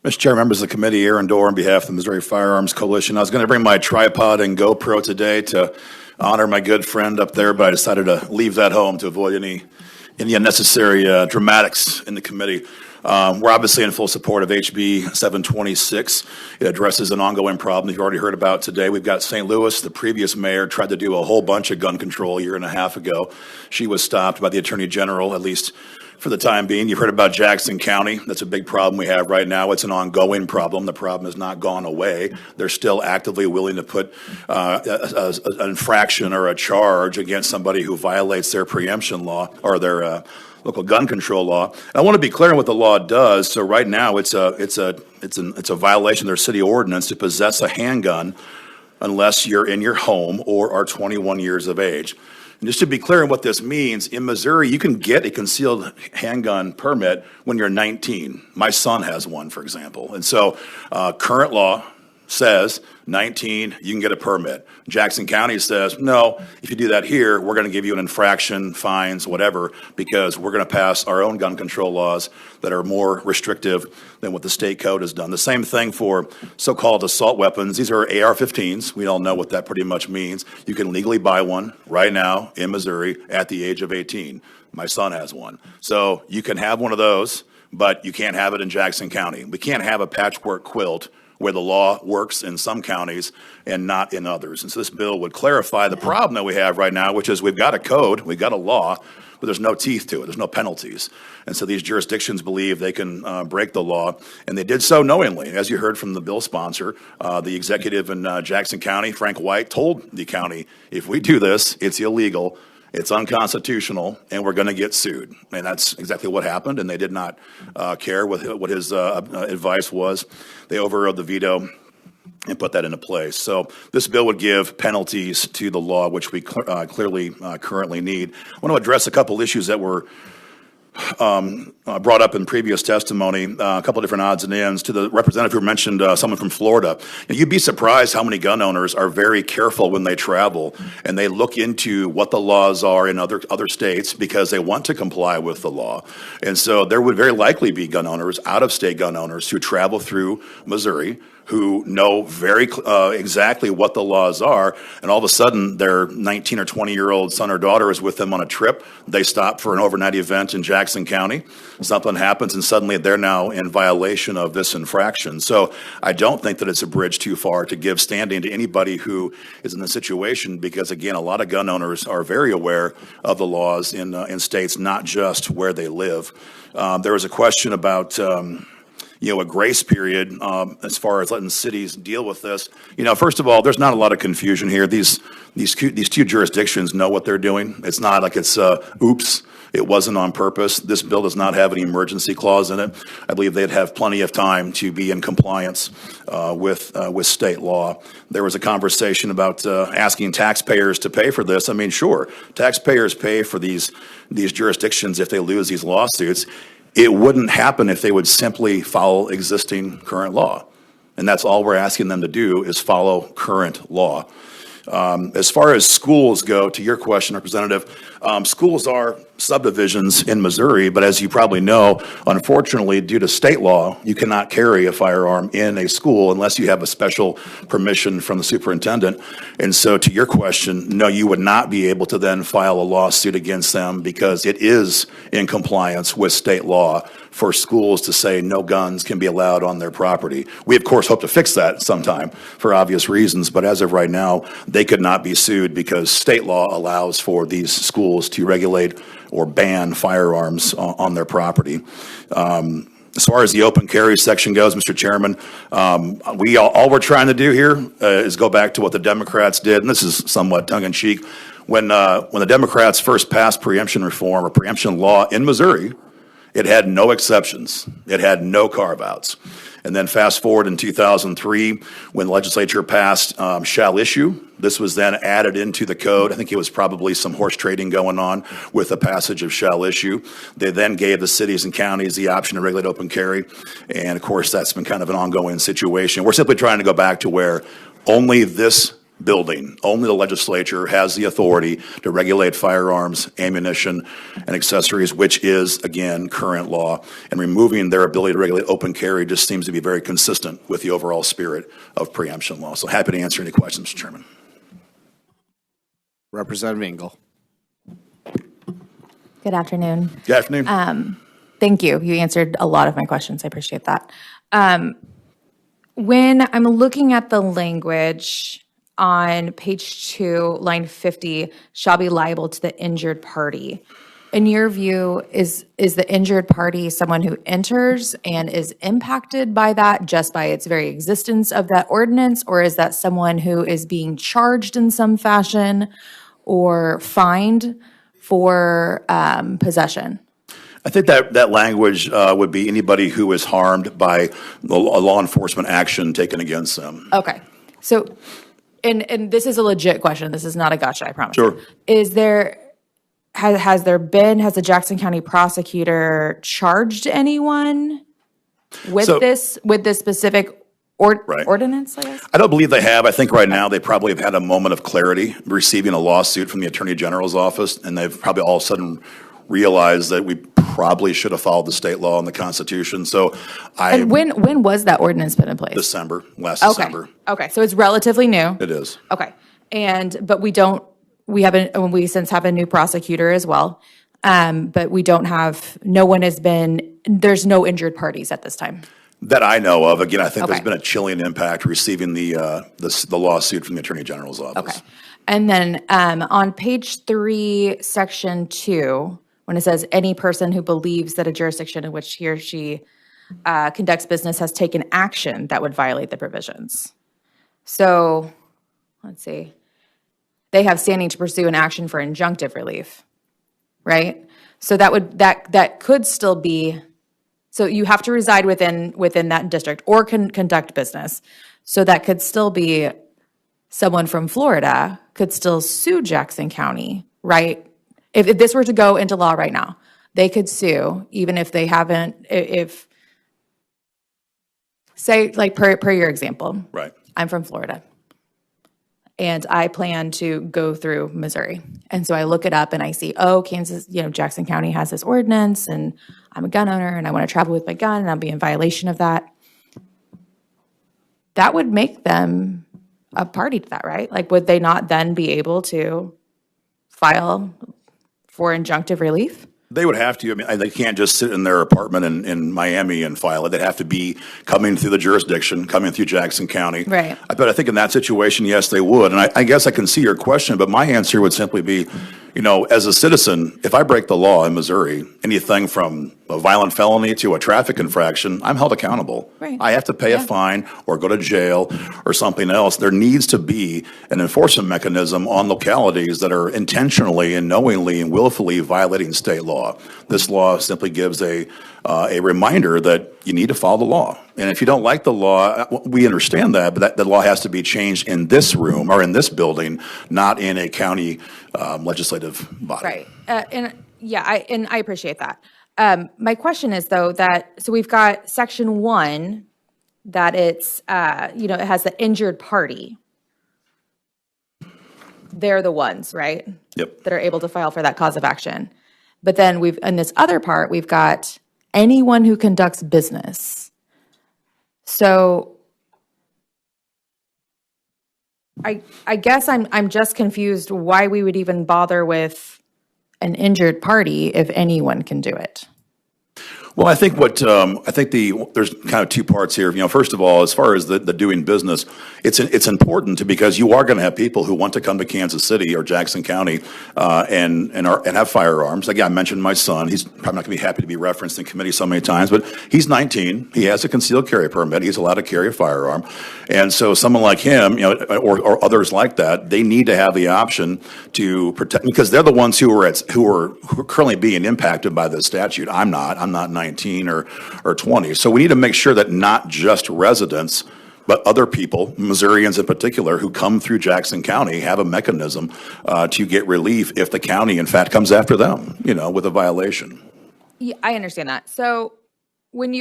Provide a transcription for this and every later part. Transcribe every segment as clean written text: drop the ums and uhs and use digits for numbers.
Mr. Chair, members of the committee, Aaron Dorr on behalf of the Missouri Firearms Coalition. I was going to bring my tripod and GoPro today to honor my good friend up there, but I decided to leave that home to avoid any unnecessary dramatics in the committee. We're obviously in full support of HB 726. It addresses an ongoing problem you've already heard about today. We've got St. Louis. The previous mayor tried to do a whole bunch of gun control a year and a half ago. She was stopped by the Attorney General, at least for the time being. You've heard about Jackson County. That's a big problem we have right now. It's an ongoing problem. The problem has not gone away. They're still actively willing to put an infraction or a charge against somebody who violates their preemption law or their local gun control law. And I want to be clear on what the law does. So right now, it's a violation of their city ordinance to possess a handgun unless you're in your home or are 21 years of age. And just to be clear on what this means, in Missouri, you can get a concealed handgun permit when you're 19. My son has one, for example. And so current law says 19, you can get a permit. Jackson County says, no, if you do that here, we're going to give you an infraction, fines, whatever, because we're going to pass our own gun control laws that are more restrictive than what the state code has done. The same thing for so-called assault weapons. These are AR-15s. We all know what that pretty much means. You can legally buy one right now in Missouri at the age of 18. My son has one. So you can have one of those, but you can't have it in Jackson County. We can't have a patchwork quilt where the law works in some counties and not in others. And so this bill would clarify the problem that we have right now, which is we've got a code, we've got a law, but there's no teeth to it, there's no penalties. And so these jurisdictions believe they can break the law, and they did so knowingly. As you heard from the bill sponsor, the executive in Jackson County, Frank White, told the county, if we do this, it's illegal, it's unconstitutional, and we're going to get sued. And that's exactly what happened, and they did not care what his advice was. They overrode the veto and put that into place. So this bill would give penalties to the law, which we clearly currently need. I want to address a couple issues that were brought up in previous testimony, a couple of different odds and ends. To the representative who mentioned someone from Florida, you'd be surprised how many gun owners are very careful when they travel and they look into what the laws are in other states because they want to comply with the law. And so there would very likely be gun owners, out-of-state gun owners, who travel through Missouri who know very exactly what the laws are, and all of a sudden their 19 or 20-year-old son or daughter is with them on a trip. They stop for an overnight event in Jackson County. Something happens, and suddenly they're now in violation of this infraction. So I don't think that it's a bridge too far to give standing to anybody who is in the situation, because, again, a lot of gun owners are very aware of the laws in states, not just where they live. There was a question about a grace period as far as letting cities deal with this. First of all, there's not a lot of confusion here. These two jurisdictions know what they're doing. It's not like it's oops, it wasn't on purpose. This bill does not have an emergency clause in it. I believe they'd have plenty of time to be in compliance with state law. There was a conversation about asking taxpayers to pay for this. I mean, sure, taxpayers pay for these jurisdictions if they lose these lawsuits. It wouldn't happen if they would simply follow existing current law. And that's all we're asking them to do, is follow current law. As far as schools go, to your question, Representative, schools are subdivisions in Missouri, but as you probably know, unfortunately, due to state law, you cannot carry a firearm in a school unless you have a special permission from the superintendent. And so to your question, no, you would not be able to then file a lawsuit against them, because it is in compliance with state law for schools to say no guns can be allowed on their property. We, of course, hope to fix that sometime for obvious reasons, but as of right now, they could not be sued because state law allows for these schools to regulate or ban firearms on their property. As far as the open carry section goes, Mr. Chairman, all we're trying to do here is go back to what the Democrats did, and this is somewhat tongue-in-cheek. When the Democrats first passed preemption reform or preemption law in Missouri, it had no exceptions. It had no carve-outs. And then fast forward in 2003, when the legislature passed shall issue, this was then added into the code. I think it was probably some horse trading going on with the passage of shall issue. They then gave the cities and counties the option to regulate open carry. And of course, that's been kind of an ongoing situation. We're simply trying to go back to where only this building. Only the legislature has the authority to regulate firearms, ammunition, and accessories, which is, again, current law. And removing their ability to regulate open carry just seems to be very consistent with the overall spirit of preemption law. So happy to answer any questions, Mr. Chairman. Representative Engel. Good afternoon. Good afternoon. Thank you. You answered a lot of my questions. I appreciate that. When I'm looking at the language on page 2, line 50, shall be liable to the injured party. In your view, is the injured party someone who enters and is impacted by that just by its very existence of that ordinance, or is that someone who is being charged in some fashion or fined for possession? I think that language would be anybody who is harmed by a law enforcement action taken against them. Okay. So, and this is a legit question. This is not a gotcha, I promise. Sure. Has the Jackson County prosecutor charged anyone with this specific ordinance, I guess? I don't believe they have. I think right now they probably have had a moment of clarity receiving a lawsuit from the Attorney General's office, and they've probably all of a sudden realized that we probably should have followed the state law and the Constitution. So And when was that ordinance put in place? Last Okay. December. Okay, so it's relatively new. It is. Okay, but we since have a new prosecutor as well. But we don't have, there's no injured parties at this time. That I know of. Again, I think there's Okay. been a chilling impact receiving the lawsuit from the Attorney General's office. Okay. And then on page 3, section 2, when it says any person who believes that a jurisdiction in which he or she conducts business has taken action that would violate the provisions. So, let's see. They have standing to pursue an action for injunctive relief, right? So that could still be, so you have to reside within that district or conduct business. So that could still be someone from Florida could still sue Jackson County, right? If this were to go into law right now, they could sue even if they haven't, say, like per your example. Right. I'm from Florida and I plan to go through Missouri. And so I look it up and I see, Kansas, Jackson County has this ordinance and I'm a gun owner and I want to travel with my gun and I'll be in violation of that. That would make them a party to that, right? Like, would they not then be able to file for injunctive relief? They would have to. I mean, they can't just sit in their apartment in Miami and file it. They'd have to be coming through the jurisdiction, coming through Jackson County. Right. But I think in that situation, yes, they would. And I guess I can see your question, but my answer would simply be, as a citizen, if I break the law in Missouri, anything from a violent felony to a traffic infraction, I'm held accountable. Right. I have to pay a fine or go to jail or something else. There needs to be an enforcement mechanism on localities that are intentionally and knowingly and willfully violating state law. This law simply gives a reminder that you need to follow the law. And if you don't like the law, we understand that, but the law has to be changed in this room or in this building, not in a county legislative body. Right. I appreciate that. My question is, though, so we've got section 1 that it's, it has the injured party. They're the ones, right? Yep. That are able to file for that cause of action. But then in this other part, we've got anyone who conducts business. So I guess I'm just confused why we would even bother with an injured party if anyone can do it. Well, I think there's kind of two parts here. First of all, as far as the doing business, it's important because you are going to have people who want to come to Kansas City or Jackson County and have firearms. Again, I mentioned my son. He's probably not going to be happy to be referenced in committee so many times, but he's 19. He has a concealed carry permit. He's allowed to carry a firearm, and so someone like him, or others like that, they need to have the option to protect because they're the ones who are currently being impacted by this statute. I'm not 19 or 20. So we need to make sure that not just residents, but other people, Missourians in particular, who come through Jackson County have a mechanism to get relief if the county, in fact, comes after them, with a violation. Yeah, I understand that. So when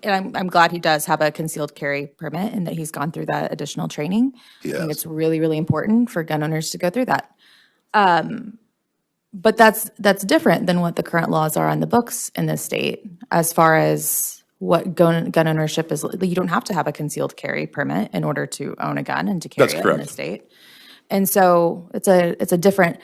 and I'm glad he does have a concealed carry permit and that he's gone through that additional training. I think Yes. it's really, really important for gun owners to go through that. But that's different than what the current laws are on the books in this state as far as what gun ownership is. You don't have to have a concealed carry permit in order to own a gun and to carry That's it in correct. this state. And so it's a different,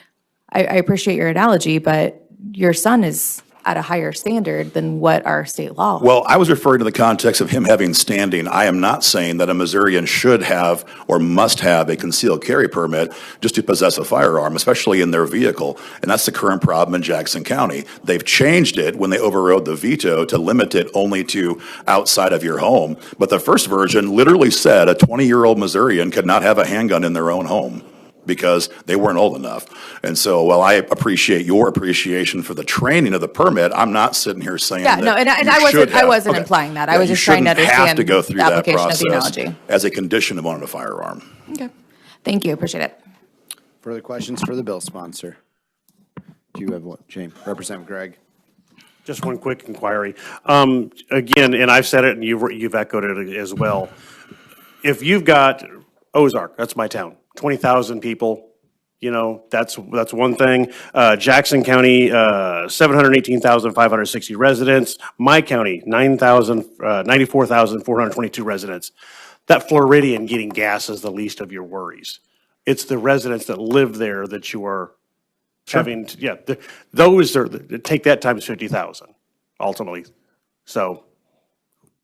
I appreciate your analogy, but your son is at a higher standard than what our state law. Well, I was referring to the context of him having standing. I am not saying that a Missourian should have or must have a concealed carry permit just to possess a firearm, especially in their vehicle. And that's the current problem in Jackson County. They've changed it when they overrode the veto to limit it only to outside of your home. But the first version literally said a 20-year-old Missourian could not have a handgun in their own home because they weren't old enough. And so, while I appreciate your appreciation for the training of the permit, I'm not sitting here saying Yeah, that no, and you I wasn't should have. I wasn't Okay. implying that. I Yeah, was you just trying to shouldn't have understand to go through the that application of the process analogy. as a condition of owning a firearm. Okay. Thank you. Appreciate it. Further questions for the bill sponsor? Do you have one, James? Representative Gregg? Just one quick inquiry. Again, and I've said it and you've echoed it as well. If you've got Ozark, that's my town, 20,000 people, you know, that's one thing. Jackson County, 718,560 residents. My county, 94,422 residents. That Floridian getting gas is the least of your worries. It's the residents that live there that you are having, those are, take that times 50,000 ultimately. So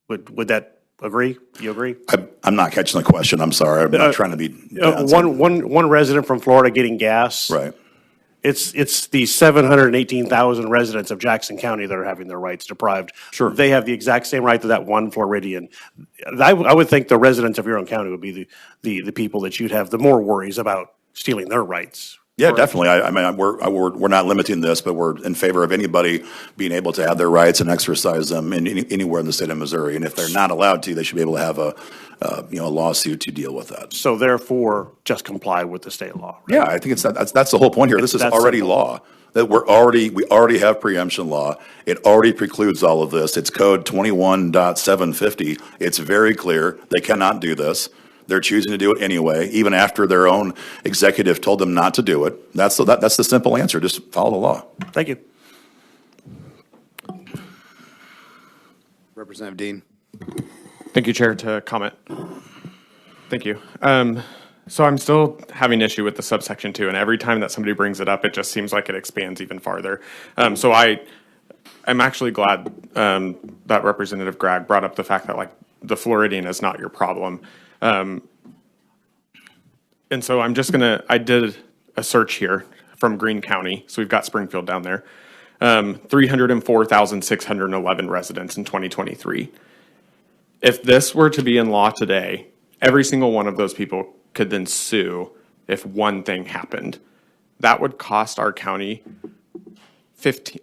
would that agree? You agree? I'm not catching the question. I'm sorry. I'm not trying to be. One resident from Florida getting gas. Right. It's the 718,000 residents of Jackson County that are having their rights deprived. Sure. They have the exact same right to that one Floridian. I would think the residents of your own county would be the people that you'd have the more worries about stealing their rights. Yeah, definitely. I mean, we're not limiting this, but we're in favor of anybody being able to have their rights and exercise them anywhere in the state of Missouri. And if they're not allowed to, they should be able to have a lawsuit to deal with that. So therefore, just comply with the state law. Right? Yeah, I think that's the whole point here. This is That's already simple. law. That we already have preemption law. It already precludes all of this. It's code 21.750. It's very clear. They cannot do this. They're choosing to do it anyway, even after their own executive told them not to do it. That's the simple answer. Just follow the law. Thank you. Representative Dean? Thank you, Chair, to comment. Thank you. So I'm still having issue with the subsection 2, and every time that somebody brings it up, it just seems like it expands even farther. So I'm actually glad that Representative Gregg brought up the fact that like the Floridian is not your problem. And so I did a search here from Greene County. So we've got Springfield down there. 304,611 residents in 2023. If this were to be in law today, every single one of those people could then sue if one thing happened. That would cost our county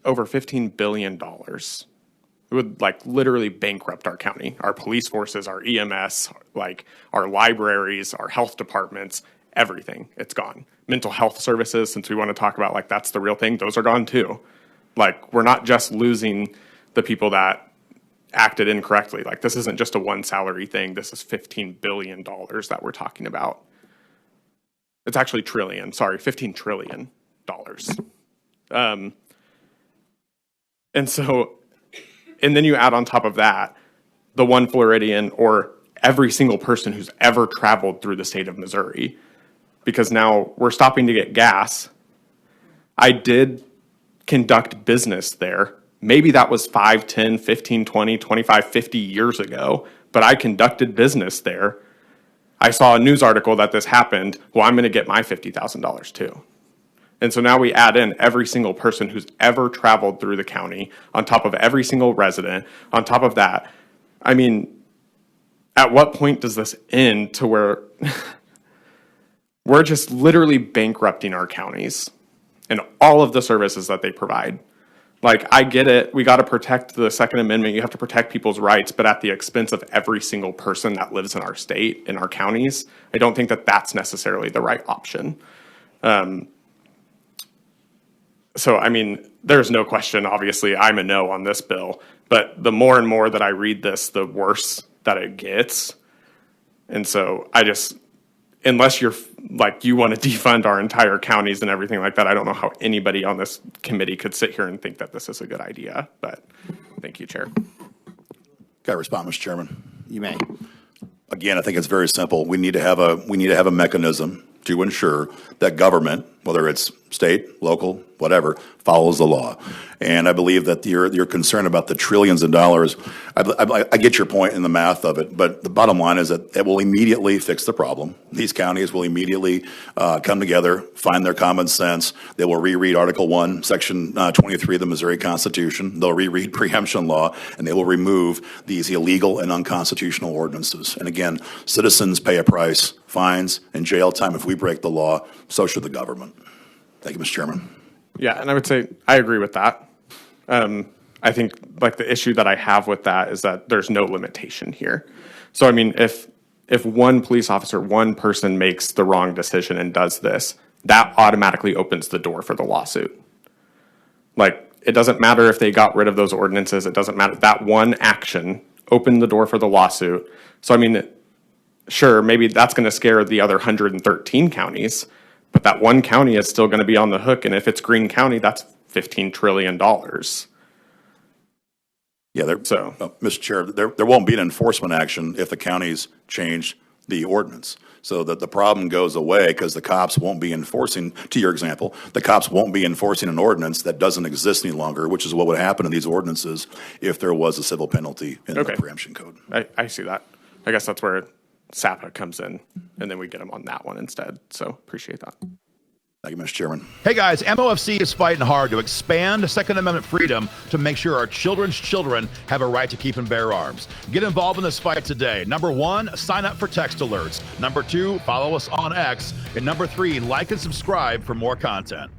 over $15 billion. It would like literally bankrupt our county, our police forces, our EMS, like our libraries, our health departments, everything. It's gone. Mental health services, since we want to talk about like that's the real thing, those are gone too. Like we're not just losing the people that acted incorrectly. Like this isn't just a one salary thing. This is $15 billion that we're talking about. It's actually $15 trillion. And then you add on top of that, the one Floridian or every single person who's ever traveled through the state of Missouri, because now we're stopping to get gas. I did conduct business there. Maybe that was 5, 10, 15, 20, 25, 50 years ago, but I conducted business there. I saw a news article that this happened. Well, I'm going to get my $50,000 too. And so now we add in every single person who's ever traveled through the county on top of every single resident. On top of that, I mean, at what point does this end to where we're just literally bankrupting our counties and all of the services that they provide? Like, I get it. We got to protect the Second Amendment. You have to protect people's rights, but at the expense of every single person that lives in our state, in our counties, I don't think that that's necessarily the right option. So, I mean, there's no question, obviously, I'm a no on this bill, but the more and more that I read this, the worse that it gets. And so unless you're like, you want to defund our entire counties and everything like that, I don't know how anybody on this committee could sit here and think that this is a good idea, but thank you, Chair. Got to respond, Mr. Chairman. You may. Again, I think it's very simple. We need to have a mechanism to ensure that government, whether it's state, local, whatever, follows the law. And I believe that your concern about the trillions of dollars, I get your point in the math of it, but the bottom line is that it will immediately fix the problem. These counties will immediately come together, find their common sense. They will reread Article 1, Section 23 of the Missouri Constitution. They'll reread preemption law, and they will remove these illegal and unconstitutional ordinances. And again, citizens pay a price, fines, and jail time if we break the law. So should the government. Thank you, Mr. Chairman. Yeah, and I would say I agree with that. I think like the issue that I have with that is that there's no limitation here. So I mean, if one police officer, one person makes the wrong decision and does this, that automatically opens the door for the lawsuit. Like, it doesn't matter if they got rid of those ordinances. It doesn't matter. That one action opened the door for the lawsuit. So I mean, sure, maybe that's going to scare the other 113 counties, but that one county is still going to be on the hook. And if it's Greene County, that's $15 trillion. Yeah, Mr. Chair, there won't be an enforcement action if the counties change the ordinance. So that the problem goes away because the cops won't be enforcing, to your example, the cops won't be enforcing an ordinance that doesn't exist any longer, which is what would happen in these ordinances if there was a civil penalty in the preemption code. I see that. I guess that's where SAPA comes in, and then we get them on that one instead. So appreciate that. Thank you, Mr. Chairman. Hey guys, MOFC is fighting hard to expand Second Amendment freedom to make sure our children's children have a right to keep and bear arms. Get involved in this fight today. Number 1, sign up for text alerts. Number 2, follow us on X. And number 3, like and subscribe for more content.